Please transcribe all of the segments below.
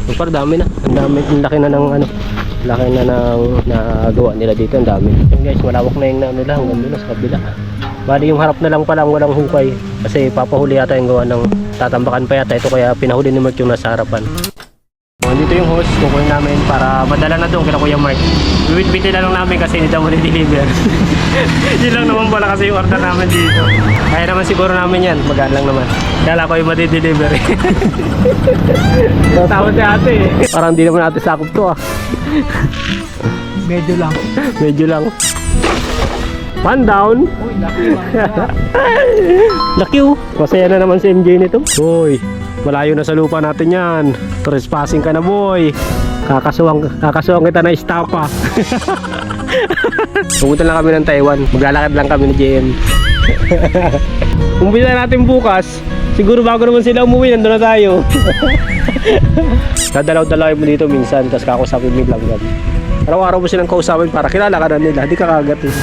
So far dami na. Ang dami, ang laki na ng ano. Laki na ng nagawa nila dito, ang dami. Yun guys, malawak na yung ano lang, hanggang doon sa kabila. Bali yung harap na lang pala walang hukay. Kasi papahuli yata yung gawa ng tatambakan pa yata. Ito kaya pinahuli ni Mark yung nasa harapan. Dito yung hose, kukunin namin para madala na doon kila Kuya Mark. Bibit-bitin na lang namin kasi hindi daw deliver. Yun lang naman pala kasi yung order namin dito. Kaya naman siguro namin yan, magaan lang naman. Kala ko yung madi-deliver. Tawad si ate eh. Parang hindi naman natin sakop to ah. Medyo lang. Medyo lang. One down. Uy, laki lang. Laki oh. Masaya na naman si MJ nito. Uy, malayo na sa lupa natin yan. Trespassing ka na boy. Kakasuwang kita na istapa. Pumunta lang kami ng Taiwan. Maglalakad lang kami ni JM. Umpisa natin bukas. Siguro bago naman sila umuwi, nandun na tayo. Dadalaw-dalaw mo dito minsan, tapos kakusapin mo lang yan. Araw-araw mo silang kausapin para kilala ka na nila. Hindi ka kagat eh.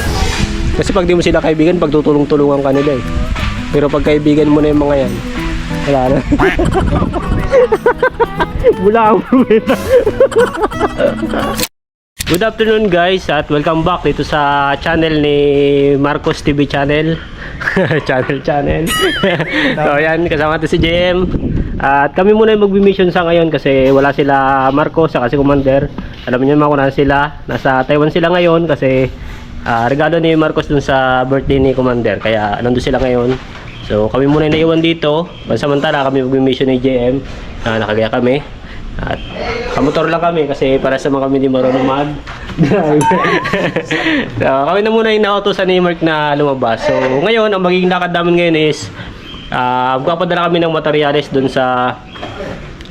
Kasi pag di mo sila kaibigan, pagtutulong-tulungan ka nila eh. Pero pag kaibigan mo na yung mga yan, wala na. Bula ang pumila. Good afternoon guys at welcome back dito sa channel ni Marcos TV channel. channel. So yan, kasama natin si JM. At kami muna yung mag-mission sa ngayon kasi wala sila Marcos saka si Commander. Alam niyo naman kung nasa sila. Nasa Taiwan sila ngayon kasi regalo ni Marcos dun sa birthday ni Commander. Kaya nandun sila ngayon. So kami muna yung naiwan dito. Pansamantala kami mag-mission ni JM. Nakagaya kami. At kamotor lang kami kasi para sa mga kami di marunong mag-drive. So kami na muna yung nautosan ni Mark na lumabas. So ngayon ang magiging lakad namin ngayon is magpapadala kami ng materyales dun sa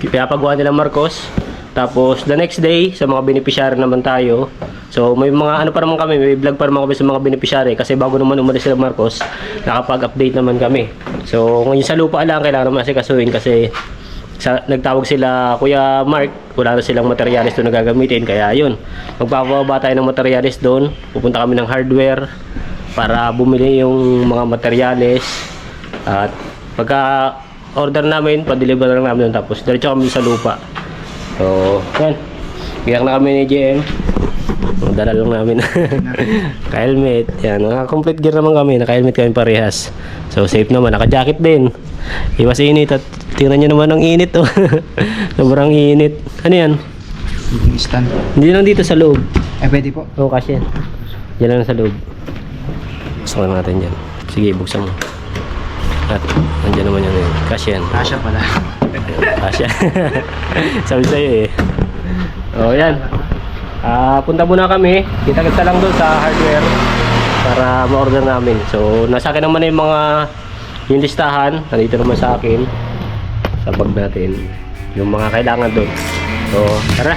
pinapagawa nila Marcos. Tapos the next day sa mga beneficiary naman tayo. So may mga ano pa naman kami, may vlog pa naman kami sa mga beneficiary kasi bago naman umalis sila Marcos, nakapag-update naman kami. So ngayon sa lupa lang kailangan naman kasuhin kasi nagtawag sila Kuya Mark, wala na silang materyales doon na gagamitin. Kaya yun, magpapababa tayo ng materyales doon. Pupunta kami ng hardware para bumili yung mga materyales. At pagka order namin, pa-deliver lang namin doon. Tapos diretso kami sa lupa. So yan, biyak na kami ni JM. Dala lang namin ka-helmet. Yan, complete gear naman kami. Naka-helmet kami parehas. So safe naman, naka-jacket din. Iwas init at tingnan nyo naman ang init oh. Sobrang init. Ano yan? Stand. Hindi lang dito sa loob. Pwede po. Oo, kasi yan. Diyan lang sa loob. Gusto natin yan. Sige, buksan mo. At nandiyan naman yan. Kasi yan. Kasya pala. Kasya. Sabi sa'yo eh. O yan. Punta muna kami. Kita-kita lang doon sa hardware para ma-order namin. So nasa akin naman yung mga yung listahan. Nandito naman sa akin sa bag natin yung mga kailangan doon. So tara.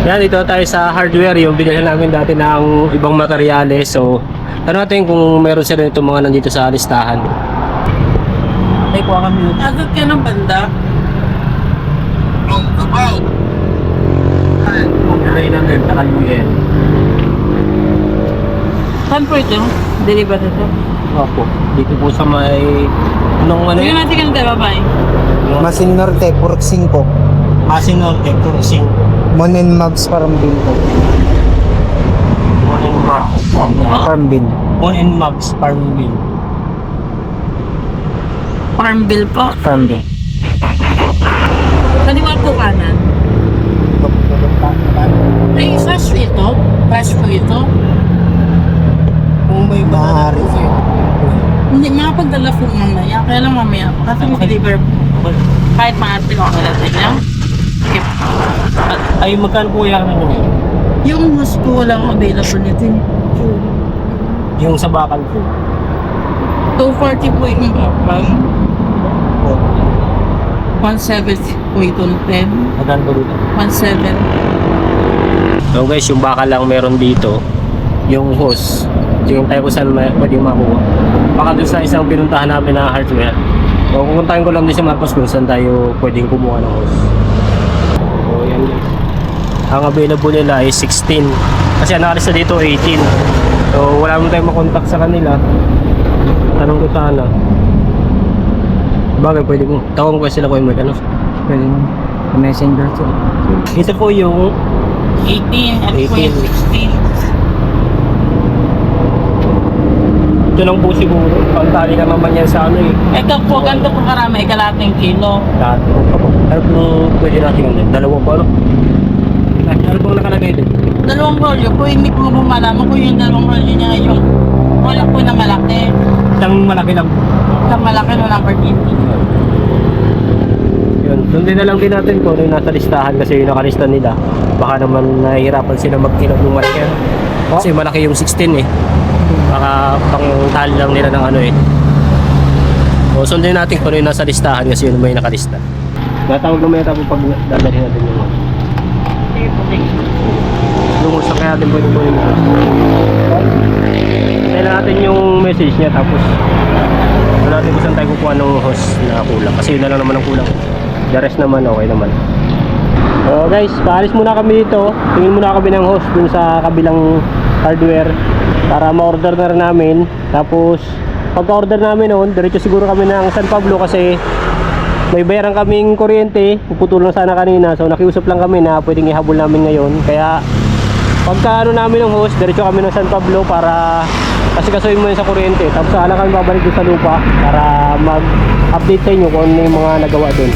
Yan, dito tayo sa hardware. Yung binili namin dati ng ibang materyales. So tanong natin kung meron sila itong mga nandito sa listahan. Ay, kuha kami yun. Agad ka ng banda. Ay, namin, takalbuhin. Saan po ito? Deliver ito. Opo, dito po sa may... Anong ano Sige yun? natin ka ng babay. Masin Norte, Purok 5. Masin Norte, Kursing. Monen Mags Parambin po. Monin Max. Parambin. Monin Max, Farmville. Farmville po. Parambin. Kaliwa po kanan. Ay, flash po ito? Flash po ito? Kung may maaari. Hindi, makapagdala po mamaya. Kaya lang mamaya. Kasi mag-deliver po. Kahit maarte ko ang natin niya. Okay. Ay, magkano po yan ano? Yung mas po walang available nito. Yung sa bakal po. 240 po yung kapag. 170 po itong 10. Magkano po dito? 17. So guys, yung bakal lang meron dito. Yung hose. Yung tayo kung saan pwedeng makuha. Baka doon sa isang pinuntahan namin na hardware. So pupuntahan ko lang din si Marcos kung saan tayo pwedeng kumuha ng hose. So yan guys. Ang available nila is 16. Kasi ang nakalista dito 18. So wala mo tayong makontak sa kanila. Tanong ko sana. Bagay pwede mo. Tawag ko sila ko yung ano. Pwede mo. Messenger to. Ito po yung 18 at 18. 16. ito lang po siguro. Pantali ka naman yan sa ano eh. Ito po, ganito po karami, ikalating kilo. Lahat. Ano po pwede natin ano? Dalawa po ano? Ano pong nakalagay din? Dalawang rolyo po, hindi po malaman ko yung dalawang rolyo niya yung wala po na malaki. Isang malaki lang po. Sa malaki no number 50. Yun. Sundin na lang din natin kung ano yung nasa listahan kasi yung nakalista nila. Baka naman nahihirapan sila magkilap ng malaki. Kasi malaki yung 16 eh. Baka pang tali lang nila ng ano eh. So sundin natin kung ano yung nasa listahan kasi yun may nakalista. Natawag naman yata po pag dadalhin natin yung sa kaya natin po yung kailan natin yung message niya tapos wala natin kung saan tayo kukuha ng host na kulang kasi yun na lang naman ang kulang. The rest naman okay naman. So guys, paalis muna kami dito. Tingin muna kami ng host dun sa kabilang hardware para ma-order na rin namin. Tapos pagka-order namin noon, diretso siguro kami ng San Pablo kasi may bayaran kaming kuryente. Puputol lang sana kanina. So nakiusap lang kami na pwedeng ihabol namin ngayon. Kaya pagka ano namin ng host, diretso kami ng San Pablo para kasi kasuhin mo yun sa kuryente. Tapos saan kami babalik doon sa lupa para mag-update sa inyo kung ano yung mga nagawa doon.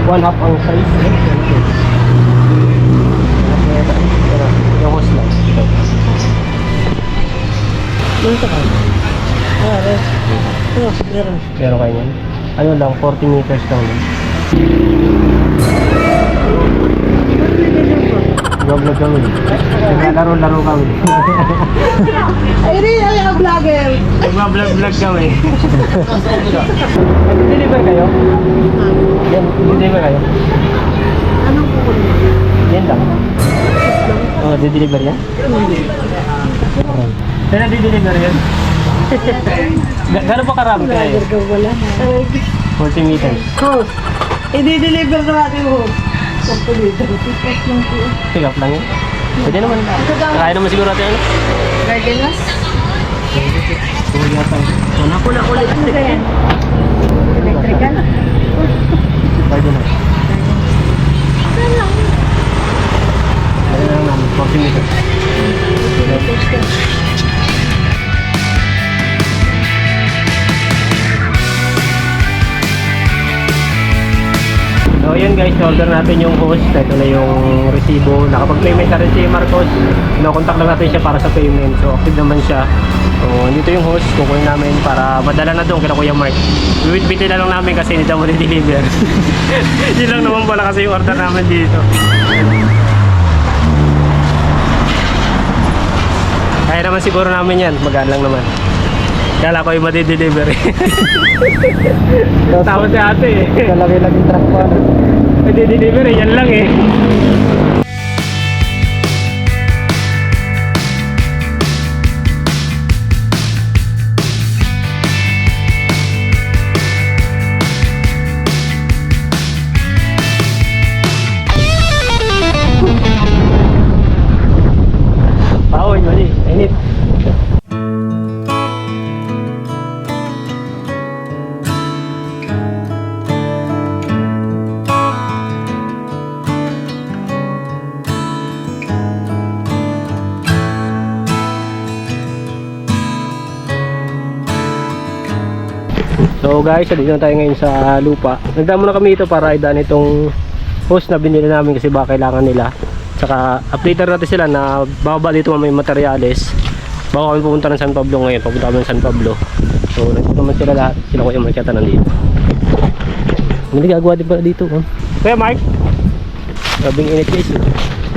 One half ang size. Yung host lang. Ito ka. Meron kayo yan. Ano lang, 40 meters lang. Vlog kami. Laro kami. Ay, ang vlogger. Vlog kami. Deliver kayo? Yan, deliver kayo? Anong kukunin? Yan lang. Oh, di-deliver yan? Saan na-deliver yan? Gano'n pa karami kayo? Wala. 40 meters. Host. I-deliver na natin host. Pick up lang yun. Pwede naman. Kaya naman siguro natin ano? Gardenas? Pula. Ano ba yan? Electrical? Pwede na. Pwede na naman. 40 meters. So yun guys, order natin yung host. Ito na yung resibo. Nakapag-payment na rin si Marcos. Contact lang natin siya para sa payment. So active naman siya. So dito yung host. Kukunin namin para madala na doon kina Kuya Mark. Bibit-bitin na lang namin kasi hindi daw mo deliver. Yun lang naman pala kasi yung order namin dito. Kaya naman siguro namin yan. Magaan lang naman. Kala ko yung madi-deliver eh. Tama si ate eh. Kalaki-laki truck pa. Madi-deliver eh, yan lang eh. Paoy, mali. Init. So guys, dito na tayo ngayon sa lupa. Nagdamo na kami ito para idaan itong hose na binili namin kasi baka kailangan nila. Tsaka updater natin sila na bababa dito may materyales. Baka kami pupunta ng San Pablo ngayon. Papunta kami ng San Pablo. So nandito naman sila lahat. Sila Kuya Mark yata nandito. May nagagawa din pala dito. Oh. Kuya Mark! Grabing init guys.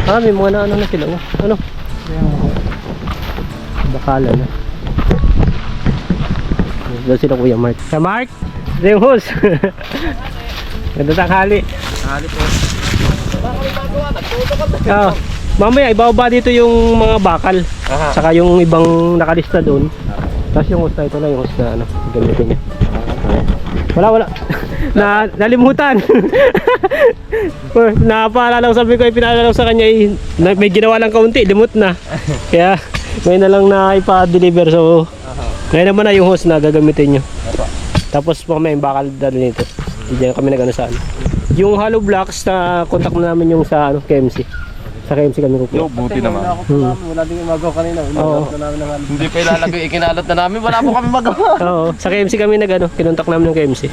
Ah, may mga na ano sila. Oh. Ano? Bakala na. Doon sila Kuya Mark. Sa Mark, ito yung host. Ganda tanghali. Hali po. Ah, mamaya ibababa dito yung mga bakal. Saka yung ibang nakalista doon. Tapos yung host na ito na yung host na ano, gamitin niya. Wala. Nalimutan. Napaalala ko, sabi ko, pinaalala ko sa kanya, may ginawa lang kaunti, limot na. Kaya ngayon na lang na ipa-deliver. So ngayon naman na yung host na gagamitin nyo. Tapos mamaya yung bakal dali nito. Diyan kami nag-ano sa ano. Yung hollow blocks na contact na namin yung sa ano, KMC. Sa KMC kami kukuha. Buti naman. Wala din yung magawa kanina. Oo. Hindi pa ilalagay, ikinalot na namin. Wala po kami magawa. Oo, sa KMC kami nag-ano, kinontak namin yung KMC.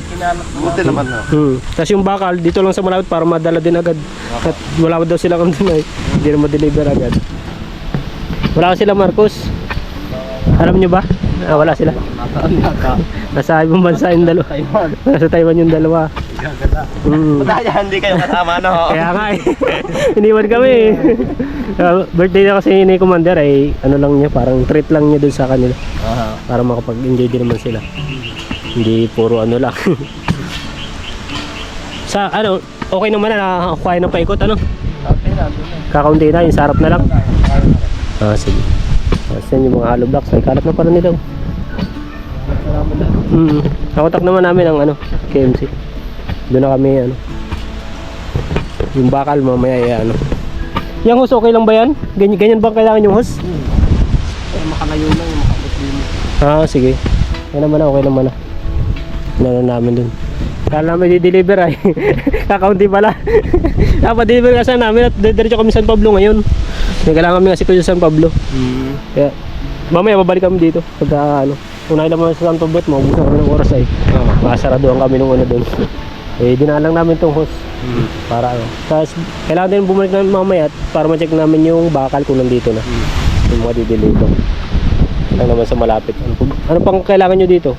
Buti naman. Tapos yung bakal dito lang sa malapit para madala din agad. At wala daw sila kung tunay. Hindi na ma-deliver agad. Wala sila Marcos. Alam nyo ba? Wala sila. Nasa ibang bansa yung dalawa. Nasa Taiwan yung dalawa. Madaya, hindi kayo kasama, no? Kaya nga eh. Iniwan kami eh. Birthday na kasi ni Commander ay ano lang niya, parang treat lang niya dun sa kanila. Para makapag-enjoy din naman sila. Hindi puro ano lang. Sa ano, okay naman na nakakuha ng paikot ano? Kakaunti na, yung sarap na lang. Sige. Saan yung mga hollow blocks, ay kalat na pala nila. Nakontak naman namin ang ano, KMC. Doon na kami ano. Yung bakal mamaya ay ano. Yung hose okay lang ba yan? Ganyan ba kailangan yung hose? Makalayo lang, makabot din. Sige. Yan naman na, okay naman na. Ano namin dun. Kala namin di-deliver ay. Kakaunti pala. Pa-deliver kasi namin at diretso kami San Pablo ngayon. Kailangan kami kasi ko sa San Pablo. Kaya mamaya babalik kami dito. Pagka ano. Unahin naman sa San Pablo at maubusan kami ng oras ay. Makasaraduhan kami nung ano dun. Dinalang namin tong hose. Para ano. Tapos kailangan din bumalik namin mamaya para ma-check namin yung bakal kung nandito na. Yung mga di-deliver. Lang naman sa malapit. Ano pang kailangan nyo dito?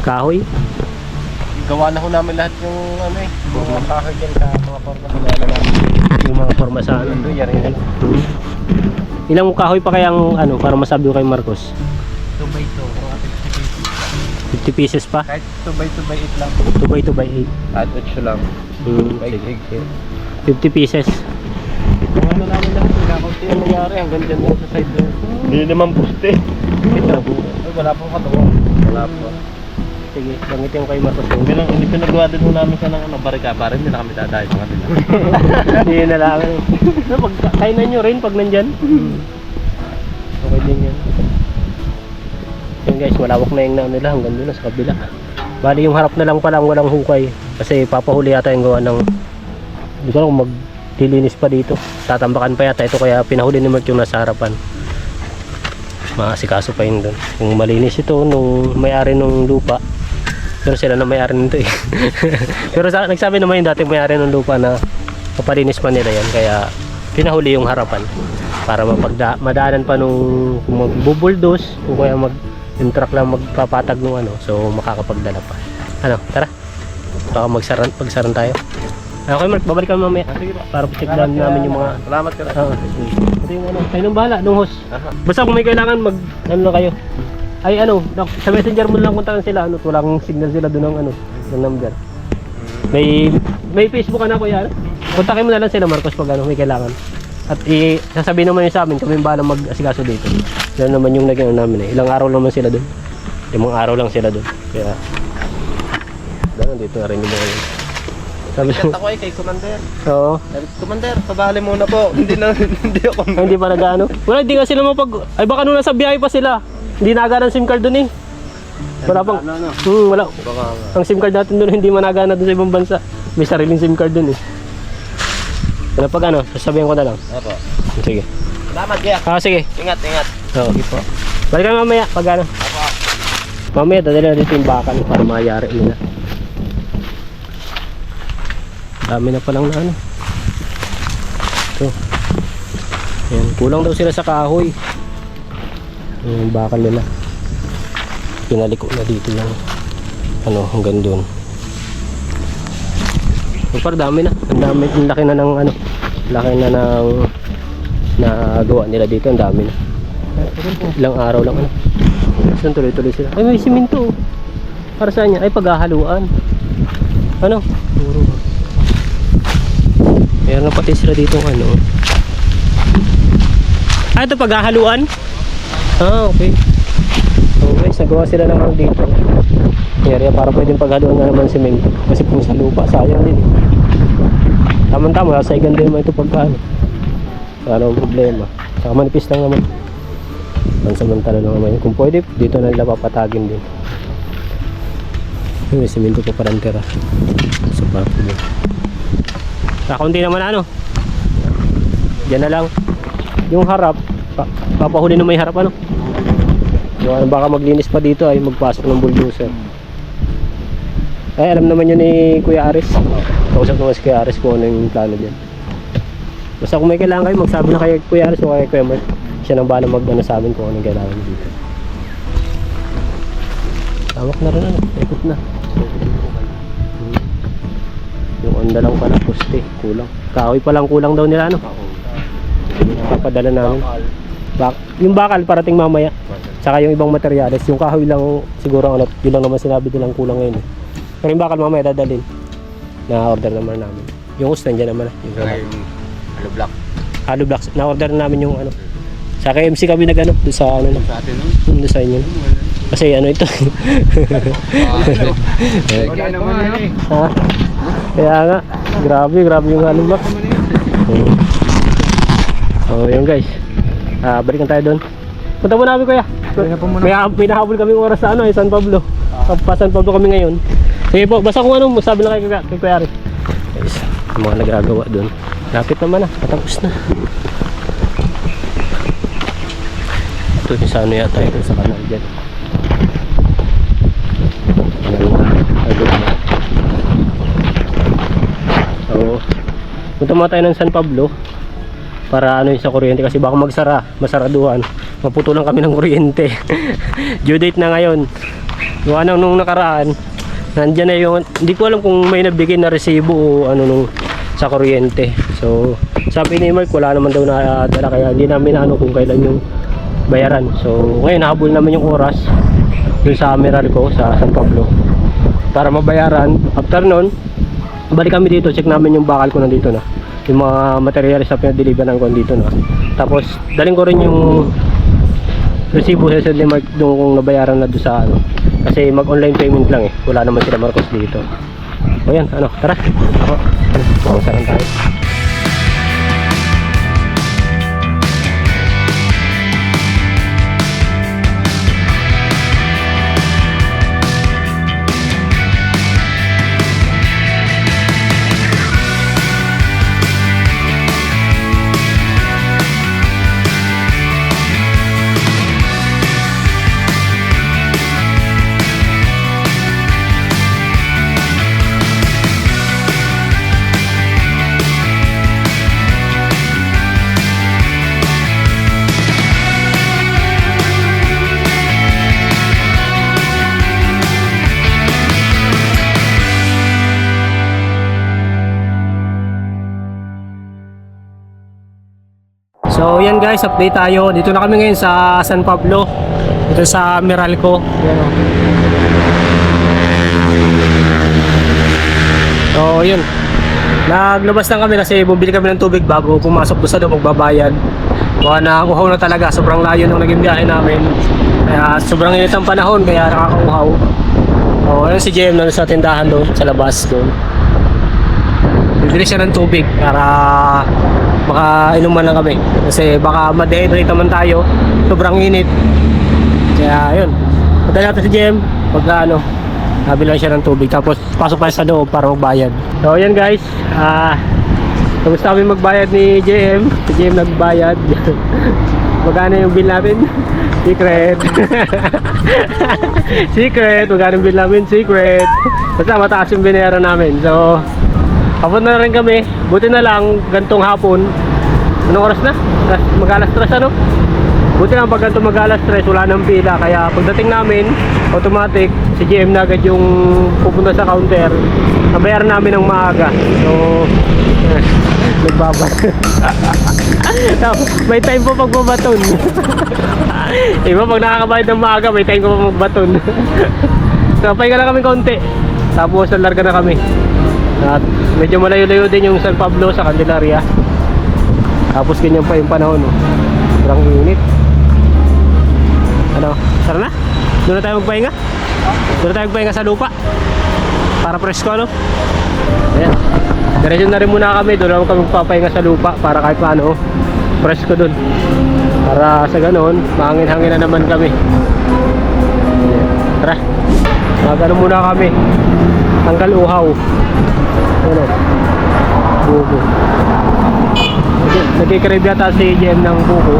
Kahoy? Gawa na ho namin lahat yung ano eh. Mga kahoy dyan ka, mga forma na namin. Yung mga forma sa ano. Ilang kahoy pa kayang ano para masabi ko kay Marcos? 2x2. 50 pieces pa? Kahit 2x8 lang. 2x8. At 8 lang. Sige. 50 pieces. Kung ano namin lahat, nagkakaunti ang nangyari hanggang dyan sa side doon. Hindi naman puste. Wala pong katawa. Wala po. Sige, bangitin ko kay Marcos. Hindi pinagawa din ho namin siya ng ano, barika para hindi na kami dadayo sa kanila. Hindi na lang. Pag kainan nyo rin pag nandyan. Okay din yan. Yun guys, malawak na yung nila hanggang doon sa kabila. Bali yung harap na lang pala ang walang hukay. Kasi papahuli yata yung gawa ng hindi ko alam kung maglilinis pa dito. Tatambakan pa yata ito kaya pinahuli ni Mert yung nasa harapan. Makasikaso pa yun doon. Kung malinis ito nung may-ari nung lupa. Pero sila na may-ari nito eh. Pero nagsabi naman yung dating may-ari ng lupa na papalinis pa nila yan. Kaya pinahuli yung harapan. Para madaanan pa nung magbubuldos. Kung kaya yung truck lang magpapatag nung ano. So makakapagdala pa. Ano, tara. Baka pagsaran tayo. Okay Mark, babalik kami mamaya. Para check down namin yung mga... Salamat ka lang. Ito yung ano, kayo nang bahala, nung host. Basta kung may kailangan, ano na kayo. Ay ano, sa messenger mo lang kontakan sila, ano, walang signal sila doon ng ano, ng number. May Facebook ka na kuya. Kontakin mo na lang sila Marcos pag ano, may kailangan. At sasabihin naman yun sa amin, kami bahala mag-asikaso dito. Yan naman yung naging namin eh. Ilang araw naman sila doon. 5 araw lang sila doon. Kaya, doon, dito na rin yung mga yun. Sabi Kanta ko ay kay Commander. Oo. Commander, pabali muna po. Hindi ako. Hindi pa nag-ano. Wala, hindi nga sila mapag... Ay baka nung nasa biyahe pa sila. Hindi nagana ng SIM card doon eh. Wala pang... wala. Ang SIM card natin doon hindi managana doon sa ibang bansa. May sariling SIM card doon eh. Wala pag ano, sasabihin ko na lang. Opo. Sige. Salamat, Jack. Sige. Ingat. Oo, sige po. Balikan mamaya pag ano. Mamaya dadali na dito yung bakal para mayari nila. Dami na palang na ano. Ito. Ayan, kulang daw sila sa kahoy. Yung bakal nila. Pinaliko na dito lang. Ano, hanggang doon. Pero dami na. Ang laki na ng ano. Laki na ng nagawa nila dito. Ang dami na. Ilang araw lang ano. Saan tuloy-tuloy sila? Ay, may siminto. Para saan yan? Ay, paghahaluan. Ano? Meron na pati sila dito ano. Ah, ito paghahaluan? Ah, okay. So guys, nagawa sila naman dito. Area para pwedeng paghaluan na naman semento. Kasi kung sa lupa, sayang din. Tama-tama, saigan din naman ito pagkaano. Wala namang problema. Saka manipis lang naman. Pansamantala lang naman. Kung pwede, dito na nila papatagin din. May semento pa parang tira. So parang problema. Kakunti naman ano. Diyan na lang. Yung harap, papahuli na may harap ano. Baka maglinis pa dito ay magpasok ng bulldozer. Ay alam naman yun ni Kuya Aris. Kausap naman si Kuya Aris kung ano yung plano dyan. Basta kung may kailangan kayo, magsabi na kay Kuya Aris o kay Kuya Mark. Siya nang bahala mag-ano sa amin kung anong kailangan dito. Tawak na rin ano, ikot na. Yung onda lang pala, poste, kulang. Kahoy pa lang kulang daw nila ano. Papadala namin. Yung bakal parating mamaya. Saka yung ibang materyales, yung kahoy lang siguro ano, yun lang naman sinabi nilang kulang ngayon eh. Pero yung bakal mamaya dadalhin. Na-order naman namin. Yung us nandiyan naman yung Hollow block. hollow blocks. Na-order na namin yung ano. Sa KMC kami nag ano, doon sa ano Sa atin no? doon sa inyo. Kasi ano ito. Kaya naman yan eh. Ha? Kaya nga, grabe yung hollow blocks. Oh, yun guys. Balikan tayo doon. Punta mo namin kuya. May pinahabol kami oras sa ano, San Pablo. Pa San Pablo kami ngayon. Sige po, basta kung ano, sabi na kay Kuya Ari. Guys, yung mga nagagawa doon. Lapit naman na, patapos na. Ito yung sa ano yata, ito sa kanal dyan. So, punta mo tayo ng San Pablo. Para ano yung sa kuryente kasi baka masaraduhan, maputulan kami ng kuryente. Due date na ngayon. Yung ano nung nakaraan, nandyan na yung, hindi ko alam kung may nabigay na resibo o ano nung sa kuryente. So sabi ni Mark wala naman daw na dala, kaya hindi namin ano kung kailan yung bayaran. So ngayon nahabol naman yung oras dun sa Meralco sa San Pablo para mabayaran. After nun, balik kami dito, check namin yung bakal ko nandito na, yung mga materials na pinadeliveran ko dito na. Tapos daling ko rin yung resibo sa ni Mark doon kung nabayaran na doon sa ano. Kasi mag-online payment lang eh. Wala naman sila Marcos dito. O yan, ano, tara. Ako. Masaran tayo. So yan guys, update tayo. Dito na kami ngayon sa San Pablo. Dito sa Meralco. Yan o. So yun. Naglabas lang kami kasi bumili kami ng tubig bago pumasok doon sa loob magbabayad. Baka nakakauhaw na talaga. Sobrang layo nung naging biyahe namin. Kaya sobrang init ang panahon kaya nakakauhaw. So ayun si JM na sa tindahan doon, sa labas doon. Bibili siya ng tubig para makainuman lang kami kasi baka ma-dehydrate naman tayo, sobrang init. Kaya yun, padala natin si JM pagka ano, nabilang siya ng tubig tapos pasok tayo sa loob para magbayad. So yan guys, tapos kami magbayad ni JM. Si JM nagbayad. Magkano yung bill natin? Secret. Secret, magkano yung bill namin? Secret. Basta mataas yung binayaran namin. So papunta na rin kami. Buti na lang gantong hapon. Anong oras na? Mag-alas 3 ano? Buti lang pag ganito mag-alas 3 wala nang pila. Kaya pagdating namin automatic si GM na agad yung pupunta sa counter. Nabayaran namin ng maaga. So nagbabas. May time po pag bumaton. Iba pag nakakabayad ng maaga, may time ko pa magbaton. So pahinga lang kami konti. Tapos nalarga na kami. At medyo malayo-layo din yung San Pablo sa Candelaria. Tapos ganyan pa yung panahon. Sobrang init. Ano? Tara na? Doon na tayo magpahinga? Doon na tayo magpahinga sa lupa? Para presko, ano? Ayan. Diretso na rin muna kami. Doon naman kami magpapahinga sa lupa para kahit paano presko doon. Para sa ganon, mahangin-hangin na naman kami. Ayan. Tara. Magano muna kami. Tanggal uhaw. Ano? Buko. Nagkikrib yata si GM ng buko.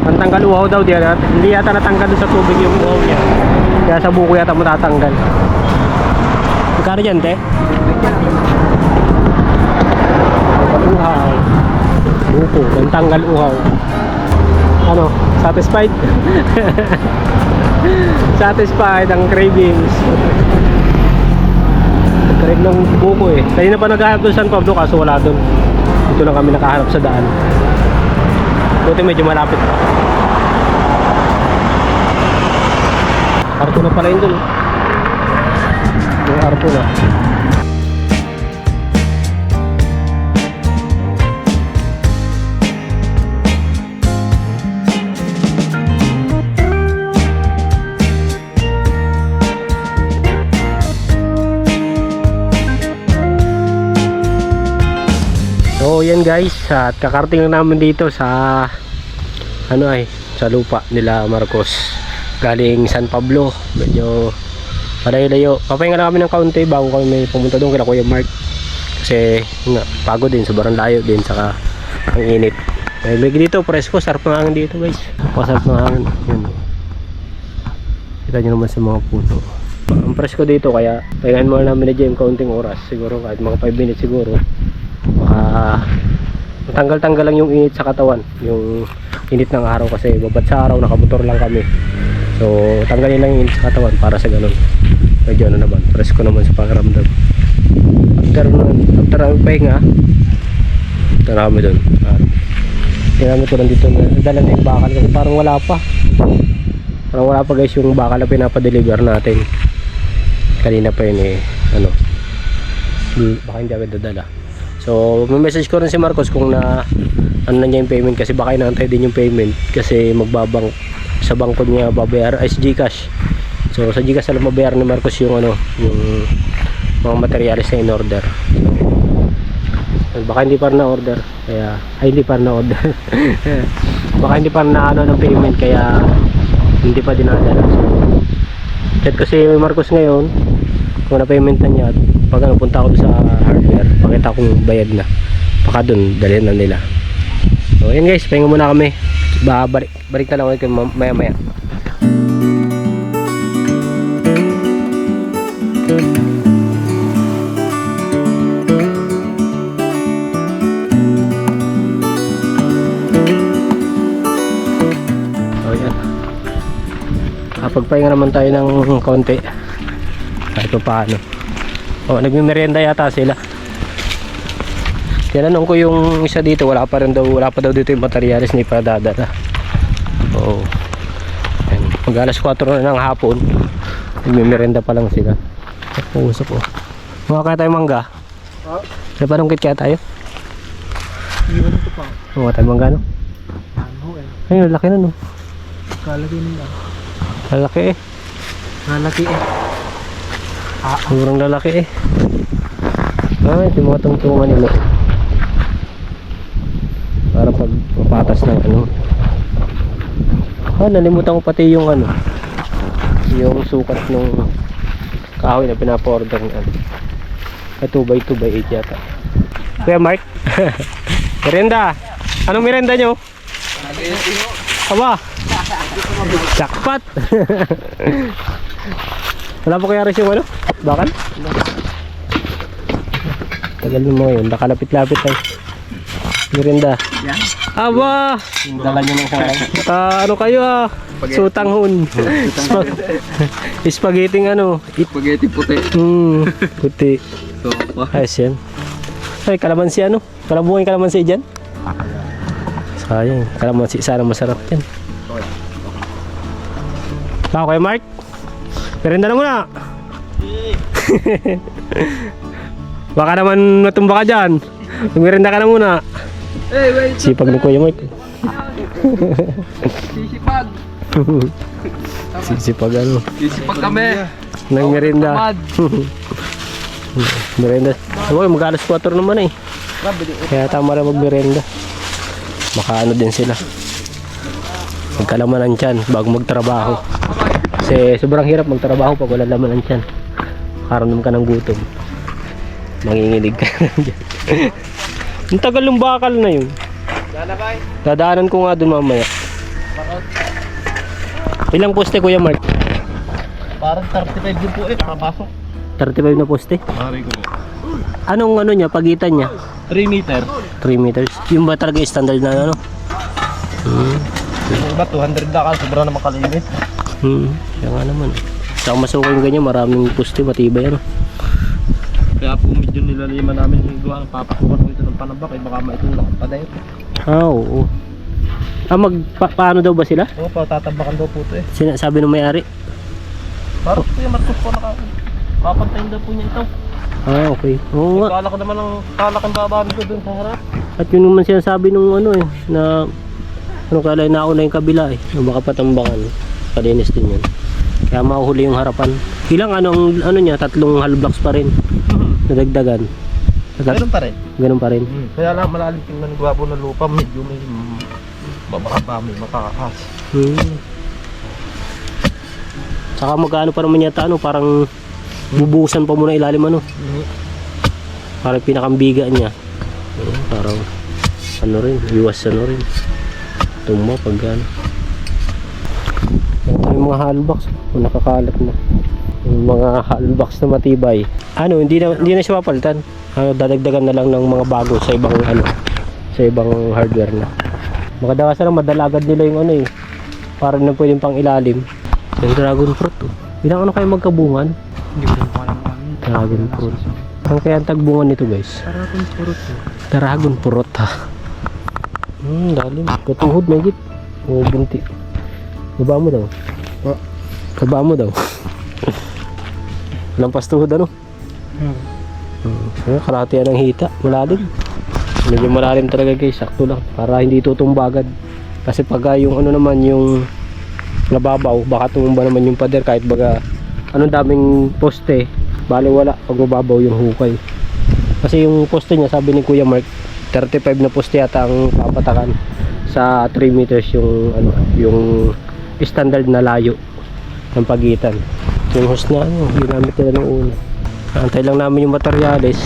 Ang tanggal uhaw daw diyan. Hindi yata natanggal sa tubig yung uhaw niya. Kaya sa buko yata matatanggal. Magkano dyan, te? Tanggal uhaw. Buko. Ang tanggal uhaw. Ano? Satisfied? Satisfied ang cravings. Crave ng buko eh. Kanina pa naghahanap doon San Pablo kaso wala doon. Dito lang kami nakahanap sa daan. Buti medyo malapit. Arto na pala yun doon. Yung arto na. So yan guys, at kakarating lang namin dito sa sa lupa nila Marcos galing San Pablo. Medyo malayo-layo. Papahinga lang kami ng kaunti bago kami pumunta doon kila Kuya Mark kasi nga, pagod din, sobrang layo din, saka ang init. May dito presko, sarap ng hangin dito guys. Pasarap ng hangin. Yun. Kita nyo naman sa mga puno. Ang presko dito kaya pahingahan muna namin na dyan kaunting oras, siguro kahit mga 5 minutes siguro. Tanggal-tanggal lang yung init sa katawan, yung init ng araw kasi babat sa araw nakamotor lang kami, so tanggalin lang yung init sa katawan para sa ganun medyo ano naman, presko naman sa pakiramdam. After ang pahinga ito na kami dun at tingnan ko nandito dala na yung bakal kasi parang wala pa guys yung bakal na pinapadeliver natin kanina pa yun eh, baka hindi agad dadala. So, may message ko rin si Marcos kung na na niya yung payment kasi baka inaantay din yung payment kasi magbabang sa bangko niya babayar as Gcash. So, sa Gcash alam mabayar ni Marcos yung yung mga materials na in order. So, baka hindi pa na order kaya hindi pa na order. Baka hindi pa na ng payment kaya hindi pa dinadala. So, chat ko si Marcos ngayon kung na payment na niya. Pag punta ako sa hardware, pakita kong bayad na. Baka dun, dalhin na nila. So, yun guys, pahinga muna kami. Balik na lang ulit maya maya. So, yan. Pagpahinga naman tayo ng konti. Kahit pa paano. Nagme-merienda yata sila. Tinanong ko yung isa dito, wala pa daw dito yung materials ni para dadala. Oo. Mag alas 4 na ng hapon. Nagme-merienda pa lang sila. Usap oh. Mga kaya tayo mangga. May panungkit kaya tayo? Iwan ito pa. Mga tayo mangga no? Ayun, laki na no. Kalaki nila. Lalaki eh. Kalaki eh. Sobrang lalaki eh. Ito yung mga tungtungan nila. Para pag mapatas ng nalimutan ko pati yung yung sukat ng kahoy na pinapa-order ng 2x2x8 yata. Kuya Mark. Merenda. Anong merenda nyo? Aba. Jackpot. Wala po kaya rin yung bakal? Tagal mo ngayon, nakalapit-lapit tayo. Merenda. Aba! Dala nyo ng Ano kayo sutanghon. Spaghetti Spaghetti puti. Puti. Ayos yan. Ay, kalamansi Kalabuhin kalamansi dyan? Sayang. Kalamansi sana masarap yan. Baka Kuya Mark? Merienda na muna. Baka naman matumba ka dyan. Merienda ka na muna. Hey, wait! Sipag ni Kuya Mark. Sisipag! Sipag ano. Sisipag kami! Nang merienda. Tamad! Merienda. Sabagay, mag-alas 4 naman eh. Kaya tama na mag-merienda. Makaano din sila. Magkalaman ang tiyan bago magtrabaho. Kasi sobrang hirap magtrabaho pag wala laman ang tiyan. Makaramdam ka ng gutom. Manginginig ka na dyan. Ang tagal ng bakal na yun. Dadaanan ko nga dun mamaya. Ilang poste Kuya Mark? Parang 35 din po papasok. 35 na poste? Pare ko po. Anong ano niya, pagitan niya? 3 meter. 3 meters. Yung ba talaga standard na ano? Yung iba 200 na ka, sobrang na makalimit. Siya nga naman. Saka masuko yung ganyan, maraming poste, matibay ano. Kaya po medyo nilaliman namin yung gawa ng papakuhan ko ito ng panabak, baka maitulak ang pader. Oo. Paano daw ba sila? Oo po, tatabakan daw po ito Sabi ng may-ari. Parang po yung matuk po papantayin daw po niya ito. Okay. Oo nga. Kala ko naman ang talaking babami ko dun sa harap. At yun naman sinasabi nung ano na kala nauna yung kabila na baka patambakan. Palinis din yan. Kaya mahuhuli yung harapan. Ilang ano niya, 3 hollow blocks pa rin. Nadagdagan. Ganun pa rin. Ganun pa rin. Kaya lang malalim tingnan gawa po ng lupa, medyo may babaka may matakas. Saka magkano pa naman yata parang bubuhusan pa muna ilalim parang pinakambiga niya. Parang ano rin, iwas ano rin. Tuma pag ano. Yung mga hollow blocks, nakakalat na. Yung mga hollow blocks na matibay. Hindi na siya papalitan. Dadagdagan na lang ng mga bago sa ibang sa ibang hardware na. Makadawasan lang madalagad nila yung parang na pwedeng pang ilalim. Yung dragon fruit Ilang kayo magkabungan? Hindi ko lang alam kami. Dragon fruit. Ang kaya ang tagbungan nito guys? Dragon fruit. Dragon fruit ha. Dalim. Katuhod may git. O bunti. Baba mo daw. Baba mo daw. Lampas tuhod Kalahati ng hita. Malalim. Medyo malalim talaga guys. Sakto lang. Para hindi tutumbagan. Kasi pag yung naman yung nababaw, baka tumumba naman yung pader kahit baga daming poste, bali wala pag mababaw yung hukay. Kasi yung poste niya, sabi ni Kuya Mark, 35 na poste yata ang papatakan sa 3 meters yung standard na layo ng pagitan. Yung host na ginamit nila ng una. Antay lang namin yung materyales.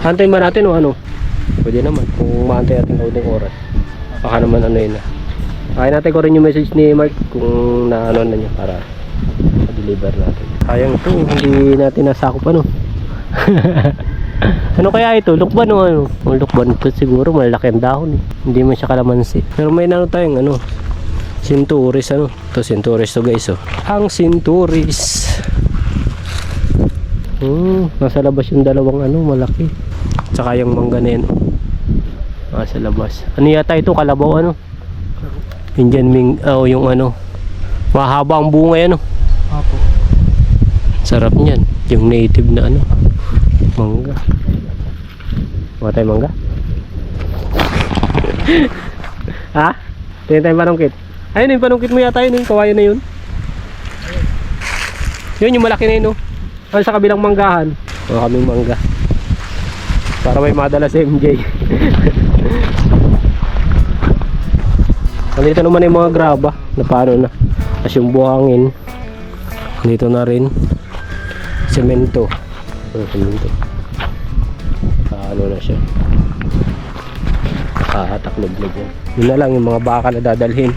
Antay ba natin pwede naman kung maantay natin ng oras. Baka naman yun Kaya natin ko rin yung message ni Mark kung na niya para ma-deliver natin. Sayang ito, hindi natin nasakop Ano kaya ito? Lukban lukban ito siguro, malaki ang dahon Hindi man siya kalamansi. Pero may tayong Sinturis Ito sinturis to guys Ang sinturis. Nasa labas yung dalawang malaki. Tsaka yung mangga na yan nasa labas. Ano yata ito? Kalabaw Indian yung mahaba ang bunga yan Apo. Sarap niyan. Yung native na mangga. Mga tayo mangga? Ha? Tingin tayo panungkit. Ayun yung panungkit mo yata yun. Kawayan na yun. Yun yung malaki na yun sa kabilang manggahan. Kaming mangga. Para may madala si MJ. Nandito naman yung mga graba na paano na. Tapos yung buhangin. Dito na rin. Semento. Semento. Na siya. Nakataklob-lob yan. Yun na lang yung mga baka na dadalhin.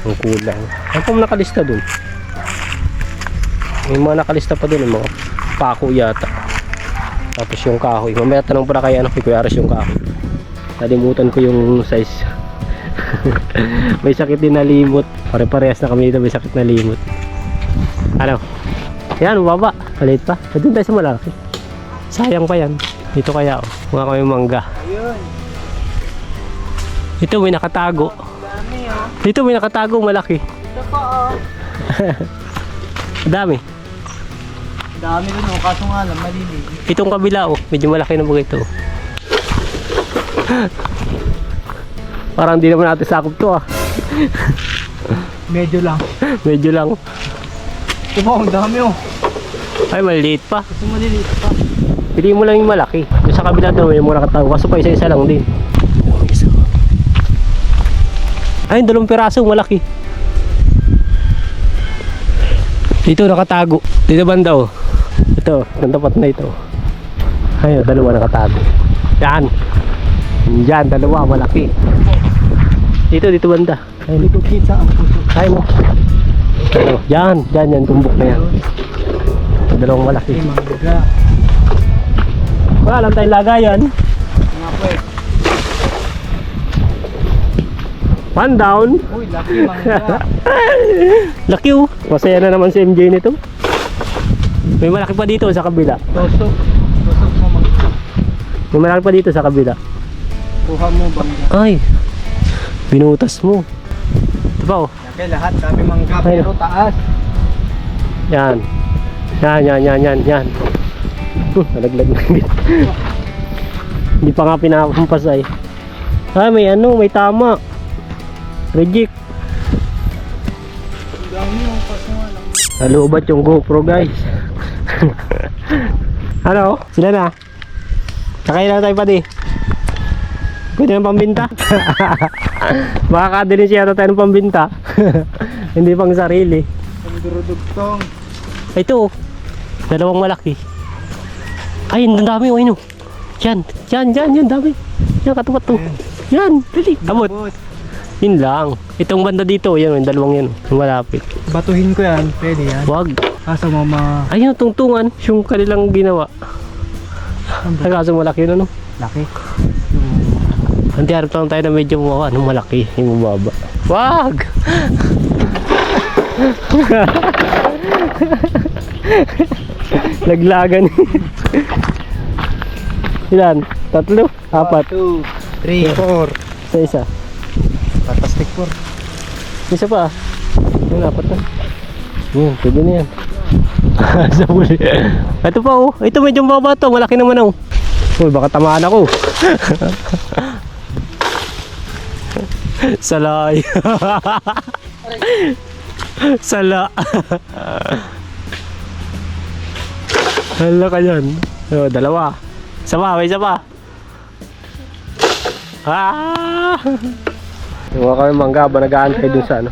Ang kulang. Ano pong nakalista dun? May mga nakalista pa dun. Yung mga pako yata. Tapos yung kahoy. Mamaya tanong pala kay Kuya Aras yung kahoy. Nalimutan ko yung size. May sakit din na limot. Pare-parehas na kami dito, may sakit na limot. Yan, baba. Palit pa. Doon tayo sa malaki. Sayang pa yan. Dito kaya mga kami mangga. Ito may nakatago. Dito may nakatago malaki. Ito po, oh. Dami. Dami rin oh, kaso nga lang, maliliit. Itong kabila oh, medyo malaki na mga ito. Parang di naman natin sakop to ah. Medyo lang. Medyo lang. Ito po, ang dami oh. Ay, maliliit pa. Ito maliliit pa. Pili mo lang yung malaki. Yung sa kabila doon, may mura katago. Kaso pa isa-isa lang din. Ay, yung 2 piraso, malaki. Dito nakatago. Dito banda oh. Ito, ang tapat na ito. Ayun, 2 nakatago. Yan. Yan, 2, malaki. Dito banda. Ayun. Hindi ko kita ang puso. Kaya mo. Ano, yan, yan, tumbok na yan. 2 malaki. Ay, mangga. Wala lang tayong lagayan. Nga po eh. 1 down. Uy, laki mangga. Laki oh. Masaya na naman si MJ nito. May malaki pa dito sa kabila. Tosok. Tosok mo mangga. May malaki pa dito sa kabila. Kuha mo bangga. Ay. Binutas mo. Ito pa oh. Laki lahat, dami mangga. Ay. Pero taas. Yan. Yan. Nalaglag na dito. Hindi pa nga pinakampas ay. Ah, may ano, may tama. Reject. Ang dami oh, kaso nga lang. Nalubat yung GoPro guys. Ano? Sila na. Sakay lang tayo pati. Pwede ng pambinta. Makakadalhin siya tayo ng pambinta. Hindi pang sarili. Ang durudugtong. Ito oh. 2 malaki. Ay, ang dami oh, ino. Yan, dami. Yan, katupat to. Yan, dali. Abot. Yun lang. Itong banda dito, yan, yung 2 yan. Malapit. Batuhin ko yan, pwede yan. Wag. Kaso mama, Ayun, tungtungan. Yung kanilang ginawa. Ay, kaso malaki yun, ano? laki. Hindi, harap lang tayo na medyo malaki. Yung mababa. Wag! Laglagan. Ilan? 3? 4? 2, 3, 4. Isa. Fantastic 4. Isa pa. Yung 4 na. Yun, pwede na yan. Sa huli. Ito pa oh. Ito medyo mababa to. Malaki naman oh. Uy, baka tamaan ako. Salay. Sala. Hala ka yan. Oh, 2. May isa pa. Ah! Yung kami mangga ba nag-aantay dun sa ano.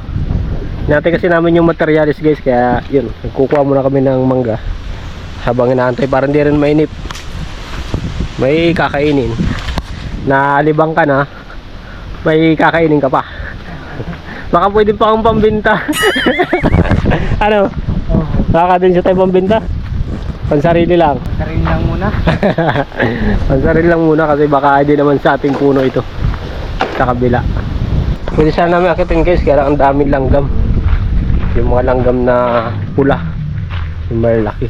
Hinantay kasi namin yung materialis guys, kaya yun, nagkukuha muna kami ng mangga habang inaantay para hindi rin mainip. May kakainin. Naalibang ka na, may kakainin ka pa. Baka pwede pa akong pambinta. Ano? Baka din siya tayo pambinta. Pansarili lang. Karin lang muna. Pansarili lang muna kasi baka hindi naman sa ating puno ito. Sa kabila. Pwede sana namin akitin guys, kaya ang daming langgam. Yung mga langgam na pula. Yung malaki.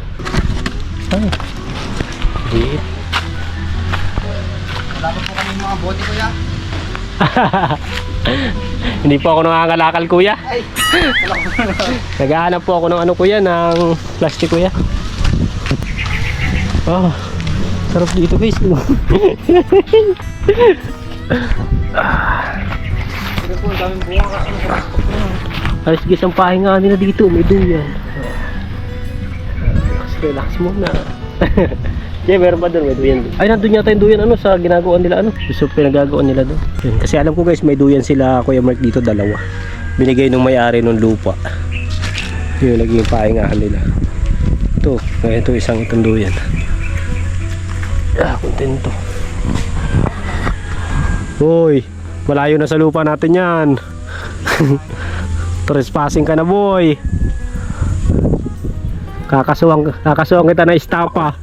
Ay. Liit. Wala pa po kami mga bote kuya. Hindi po ako nangangalakal kuya. Ay, wala ko na. Naghahanap po ako ng ano kuya, ng plastic kuya. Oh, sarap dito guys. Pero po, ang daming bunga kasi nakapasok na. Alis guys, ang pahinga nila dito, may duyan. Relax muna. Yeah, meron pa doon, may duyan doon. Ay, nandun yata yung duyan ano, sa ginagawa nila ano. Gusto pinagagawa nila doon. Yun, kasi alam ko guys, may duyan sila Kuya Mark dito, 2. Binigay nung may-ari ng lupa. Yun, naging pahingahan nila. Ito, isang itong duyan. Ah, kontento. Hoy, malayo na sa lupa natin yan. Trespassing ka na boy. Kakasuwang kita na istapa.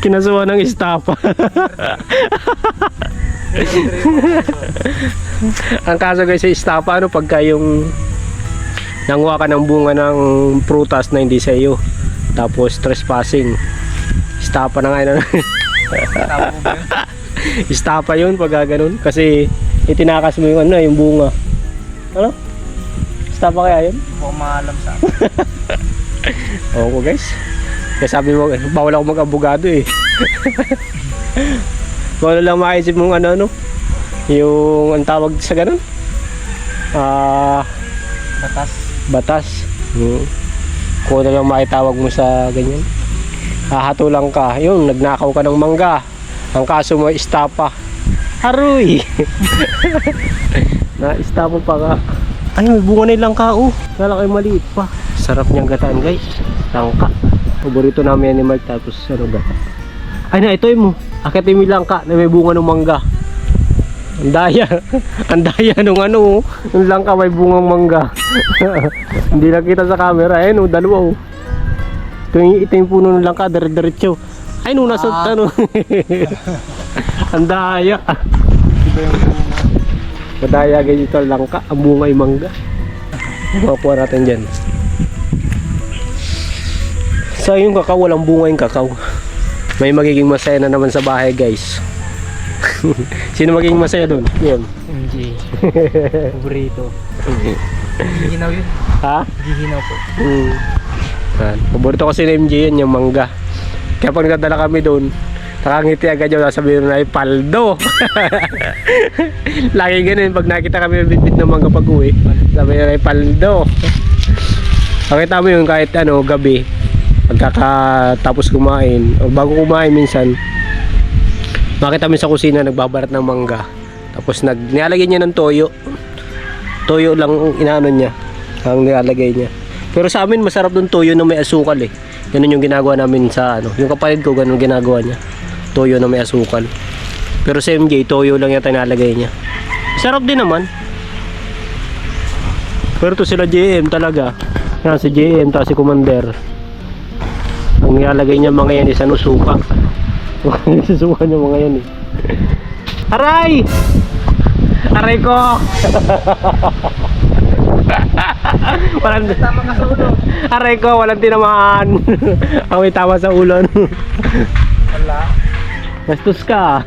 Kinasuhan ng istapa. Ang kaso guys sa istapa ano, pagka yung nanguha ka ng bunga ng prutas na hindi sa iyo, tapos trespassing, istapa na nga yun. Tama mo ba yun? Istapa yun pag ganun. Kasi itinakas mo yung ano, yung bunga. Ano? Istapa kaya yun? Mukhang maalam sa akin. Oo guys. Kaya sabi mo, bawal ako mag-abogado eh. Kung ano lang makaisip mong ano, yung ang tawag sa ganun? Batas. Batas. Kung ano lang makitawag mo sa ganyan. Hahatulang ka. Yun, nagnakaw ka ng mangga. Ang kaso mo, istapa. Haruy! Na-istapa pa ka. Ay, may bunga na yung langka, oh. Kala kayo maliit pa. Sarap niyang gataan, guys. Langka. Paborito namin yan ni Mark, tapos ano gata. Ay na, ito mo. Akitin mo yung langka na may bunga ng mangga. Ang daya. Ang daya nung ano, yung langka may bungang mangga. Hindi lang kita sa camera. Ayun, oh, dalawa, oh. Ito yung puno ng langka, diretso. Ay, nung nasa, ano. Ang daya. Iba yung bunga. Madaya guys ito langka, ang bunga ay mangga. Makuha natin dyan. So yung kakao, walang bunga yung kakao. May magiging masaya na naman sa bahay guys. Sino magiging masaya dun? Yun. MJ. Paborito. Gihinaw yun. Ha? Gihinaw po. Yan. Paborito kasi ni MJ yan, yung mangga. Kaya pag nagdala kami dun, nakangiti agad yung sasabihin na ay paldo. Lagi ganun pag nakita kami bitbit ng mangga pag uwi, sabi na ay paldo. Nakita mo yun kahit ano gabi pagkakatapos kumain o bago kumain minsan, makita mo sa kusina nagbabarat ng mangga, tapos nilalagay niya ng toyo lang inaano niya ang nilalagay niya. Pero sa amin masarap dun toyo na may asukal eh. Ganun yung ginagawa namin sa ano, yung kapatid ko ganun ginagawa niya, toyo na may asukal. Pero sa MJ, toyo lang yata nalagay niya. Sarap din naman. Pero to sila JM talaga. Yan si JM, tapos si Commander. Ang nilalagay niya mga yan is ano, suka. Suka niya mga yan eh. Aray! Aray ko! Walang Tama ka sa ulo. aray ko, walang tinamaan. Ang may tama sa ulo. Wala. Bastos ka.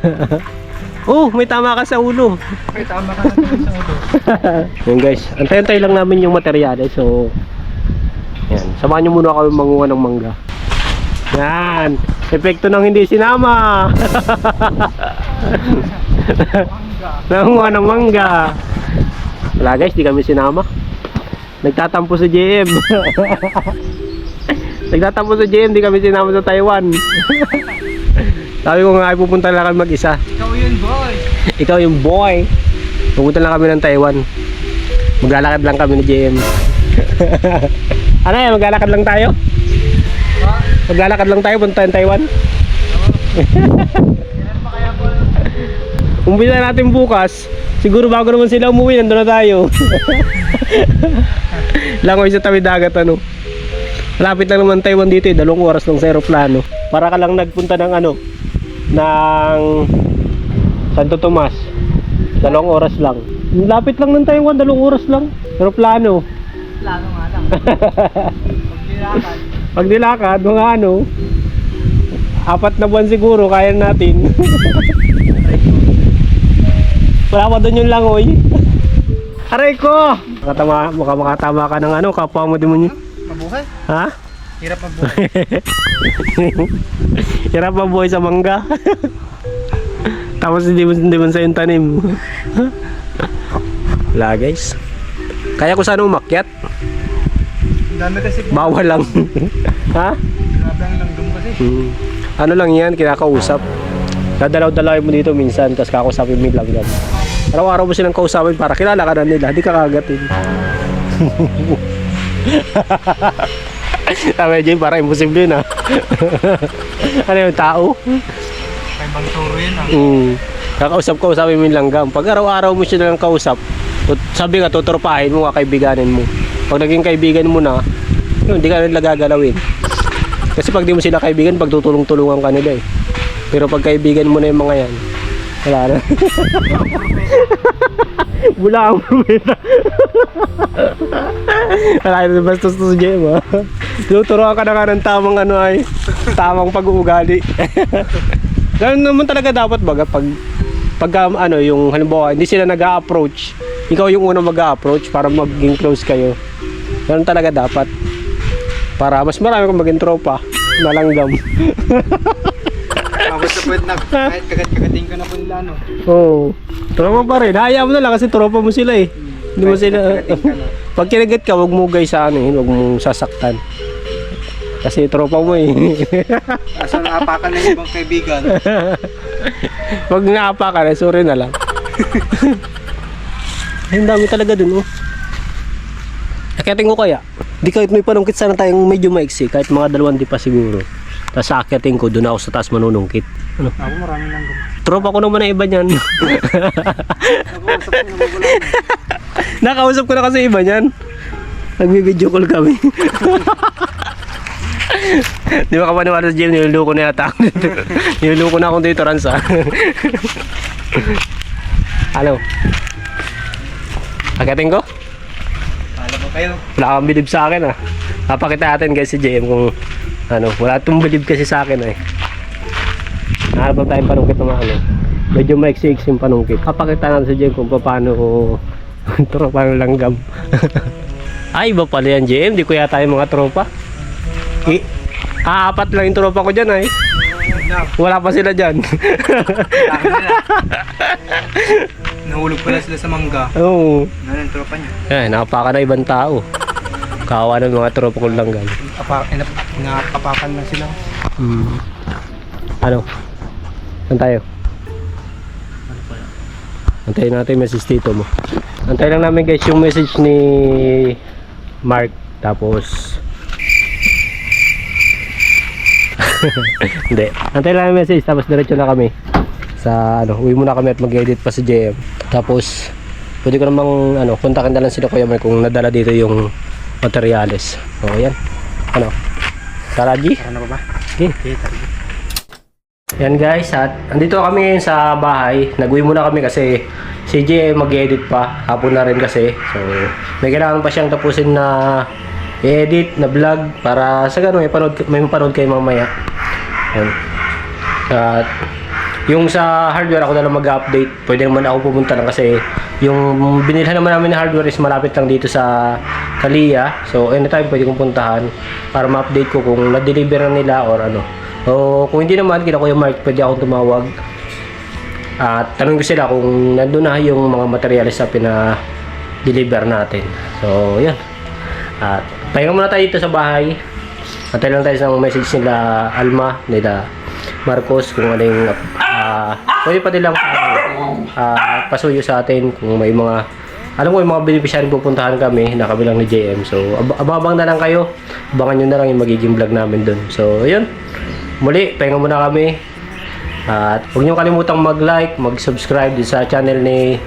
Oh, may tama ka sa ulo. Okay, tama ka na sa ulo. Yan guys, antay-antay lang namin yung materyales. So, yan. Samahan nyo muna kami manguha ng mangga. Yan. Epekto ng hindi sinama. Nanguha ng mangga. Wala guys, di kami sinama. Nagtatampo sa JM. Nagtatampo sa JM, di kami sinama sa Taiwan. Sabi ko nga ay pupunta lang kami mag-isa. Ikaw yun, boy. Ikaw yung boy. Pupunta lang kami ng Taiwan. Maglalakad lang kami ni JM. Ano yan, maglalakad lang tayo? Maglalakad lang tayo, punta ng Taiwan. Umpisa natin bukas. Siguro bago naman sila umuwi, nandun na tayo. Langoy sa tawid dagat ano. Malapit lang naman Taiwan dito eh, 2 oras lang sa aeroplano. Para ka lang nagpunta ng ano, ng Santo Tomas. 2 oras lang. Lapit lang ng Taiwan, 2 oras lang. Aeroplano. Plano nga lang. Pag-dilakad. Pag nilakad, mga ano, 4 na buwan siguro, kaya natin. Wala pa doon yung langoy. Aray ko! Makatama ka ng ano, kapwa mo din mo niyo. Mabuhay? Ha? Hirap mabuhay. Hirap mabuhay sa mangga. Tapos hindi mo sa yung tanim. Wala guys. Kaya ko sana umakyat. Ang dami kasi. Bawal lang. Ha? Grabe ang langgam kasi. Ano lang yan, kinakausap. Dadalaw-dalawin mo dito minsan, tapos kakausapin mo lang yan. Araw-araw mo silang kausapin para kilala ka na nila, di ka kagatin. Sabi Jay, para imposible yun ha. Ano yung tao? May bang turo yun ah. Kakausap-kausapin mo yung langgam. Pag araw-araw mo siya lang kausap, sabi ka, tuturpahin mo, kaibiganin mo. Pag naging kaibigan mo na, yun, di ka nila gagalawin. Kasi pag di mo sila kaibigan, pagtutulong-tulungan ka nila eh. Pero pag kaibigan mo na yung mga yan, wala na. Bula ang pumita. Wala na bastos to si Jem ha. Tuturuan ka na nga ng tamang ano ay, tamang pag-uugali. Ganun naman talaga dapat baga pagka ano yung halimbawa hindi sila nag-a-approach, ikaw yung unang mag-a-approach para maging close kayo. Ganun talaga dapat. Para mas marami kang maging tropa. Nalanggam. Ako sa point na kahit kagat-kagating ka na po nila, no? Oo. Tropa pa rin. Hayaan mo na lang kasi tropa mo sila eh. Hindi mo sila... Pag kinagat ka, huwag mo guys sa ano eh. Huwag mong sasaktan. Kasi tropa mo eh. Asa naapakan na yung ibang kaibigan. Pag naapakan, sorry na lang. Ay, ang dami talaga dun oh. Akitin ko kaya. Di kahit may panungkit sana tayong medyo maiksi. Kahit mga 2 di pa siguro. Tapos akitin ko, doon ako sa taas manunungkit. Ano? Ako maraming lang gum. Tropa ko naman ang iba niyan. Nag-uusap ko na magulang. Nakausap ko na kasi iba niyan. Nagbi-video call kami. Di ba ka maniwala sa gym? Niluloko na yata. Niluloko na akong dito, Ransa. Ano? Akitin ko? Alam mo kayo. Wala kang bilib sa akin ah. Papakita natin guys si JM kung ano. Wala itong bilib kasi sa akin eh. Nakapag tayong panungkit naman ano. Medyo maiksi-iksi yung panungkit. Papakita natin si JM kung paano tropa ng langgam. Ay iba pala yan JM. Di ko yata yung mga tropa. Apat lang yung tropa ko dyan ay. Wala pa sila dyan. Nahulog pala sila sa mangga. Oo. Ano yung tropa niya? Eh, nakapaka na ibang tao. Kawa ng mga tropa kong langgam. Nakapakan na sila. Ano? Saan tayo? Antayin natin yung message dito mo. Antayin lang namin guys yung message ni Mark. Tapos hindi. Antayin lang yung message. Tapos diretso na kami. Sa ano, uwi muna kami at mag-edit pa si JM. Tapos pwede ko namang ano, kontakin na lang sila Kuya Mark kung nadala dito yung materials. O yan. Ano? Taraji? Ano ba ba? Okay. Yan guys, at andito kami ngayon sa bahay. Nag-uwi muna kami kasi si JM mag-edit pa. Hapon na rin kasi. So may kailangan pa siyang tapusin na i-edit na vlog para sa ganun may mapanood kayo mamaya. Yan. At yung sa hardware ako na lang mag-update. Pwede naman ako pumunta lang kasi yung binilhan naman namin na hardware is malapit lang dito sa Kalia. So anytime pwede kong puntahan para ma-update ko kung na-deliver na nila or ano. O kung hindi naman, kina Kuya Mark, pwede akong tumawag. At tanong ko sila kung nandun na yung mga materials na pina-deliver natin. So yan. At pahinga muna tayo dito sa bahay. Antay lang tayo sa message nila Alma, nila Marcos kung ano yung pwede pa nilang pasuyo sa atin kung may mga alam ko yung mga beneficiary pupuntahan kami na kabilang ni JM. So abang na lang kayo, abangan nyo na lang yung magiging vlog namin dun. So yun, muli pahinga muna kami at huwag nyo kalimutang mag-like, mag-subscribe sa channel ni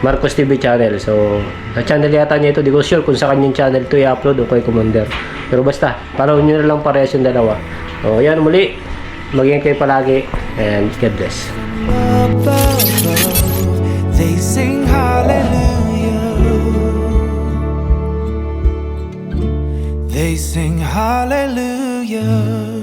Marcos TV channel. So sa channel yata niya ito, di ko sure kung sa kanyang channel ito i-upload o kay Commander, pero basta follow nyo na lang parehas yung dalawa. So yan, muli mag-ingat kayo palagi and God bless. They sing hallelujah. They sing hallelujah.